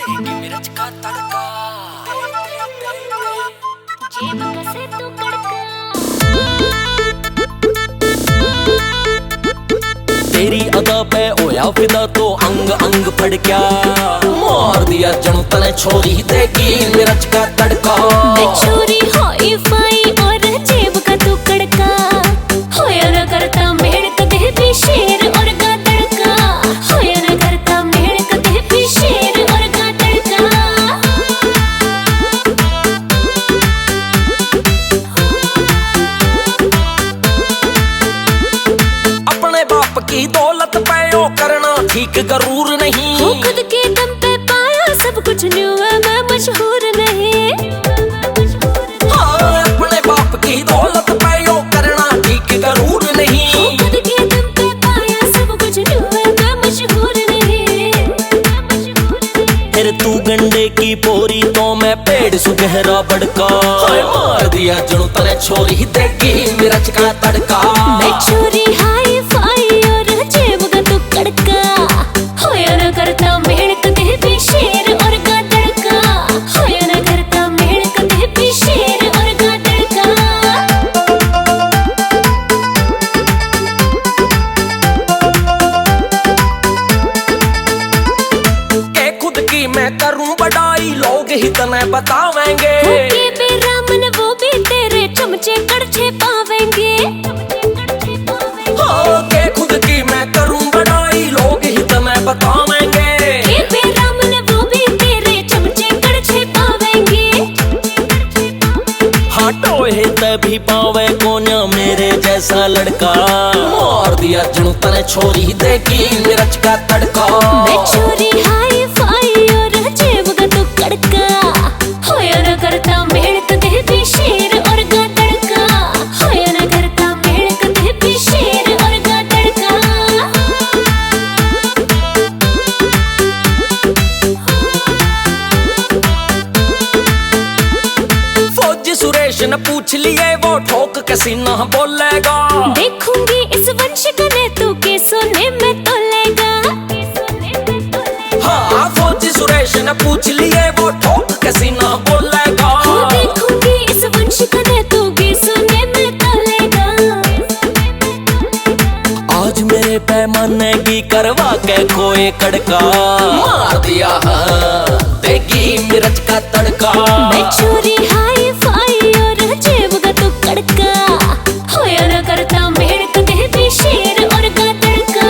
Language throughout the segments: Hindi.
देगी मिर्च का तड़का जेब कसे तू कड़का तेरी अदा पे होया फिदा तो अंग अंग फड़क्या मार दिया जनू तने छोरी देगी मिर्च का तड़का छोरी हाई फाई और जेब का तू कड़का होया न करता मेड़ कदे भी शेर और का तड़का होया न करता मेड़ कदे भी शेर और का तड़का अपने बाप की दौलत पे ओ करना ठीक जरूर नहीं वो खुद के दम पे पाया सब कुछ न्यू है मैं मशहूर नहीं हाँ, अपने बाप की दौलत पे ओ करना ठीक जरूर नहीं वो खुद के दम पे पाया सब कुछ न्यू है मैं मशहूर नहीं फिर तू गंडे की पोरी तो मैं पेड़ सुगहरा बड़का मार दिया जनू तने छोरी देगी मिर्च का तड़का मैं छोरी हाई फाई और जेब का तू कड़का होया न करता मेड़ कदे भी शेर और का तड़का होया न करता मेड़ कदे भी शेर और का तड़का के खुद की मैं करूं बड़ाई लोग ही तने बतावेंगे के बेरामन वो भी तेरे चमचे कड़छे पावेंगे हाँ, के खुद की मैं करूं बड़ाई लोग ही तने बतावेंगे के बेरामन वो भी तेरे चमचे कड़छे पावेंगे हाँ टोहे तभी पावे कोन्या मेरे जैसा लड़का मार दिया जनू तने छोरी देगी मिर्च का तड़का मैं छोरी हाई फाई और जेब का तू कड़का होया न करता मेड़ कदे भी शेर और का तड़का होया न करता मेड़ कदे भी शेर और का तड़का फौजी सुरेश ने पूछ लिए वो ठोक के सीना बोलेगा देखूंगी इस वंश कने तू के सोने में तोलेगा हाँ, फौजी सुरेश ने पूछ लिए वो ठोक के सीना बोलेगा देखूंगी इस वंश कने तू के सोने में तोलेगा आज मेरे पैमाने की करवा के कोई कड़का मार दिया हाँ, देगी मिर्च का तड़का मैं छोरी हाई फाई और जेब का तू कड़का होया न करता मेड़ कदे भी शेर और का तड़का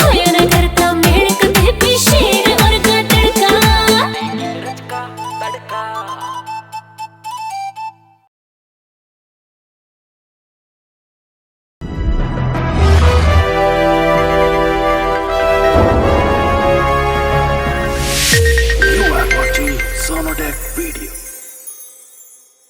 होया न करता मेड़ कदे भी शेर और का तड़का मिर्च का तड़का You are watching Sonodeck Video.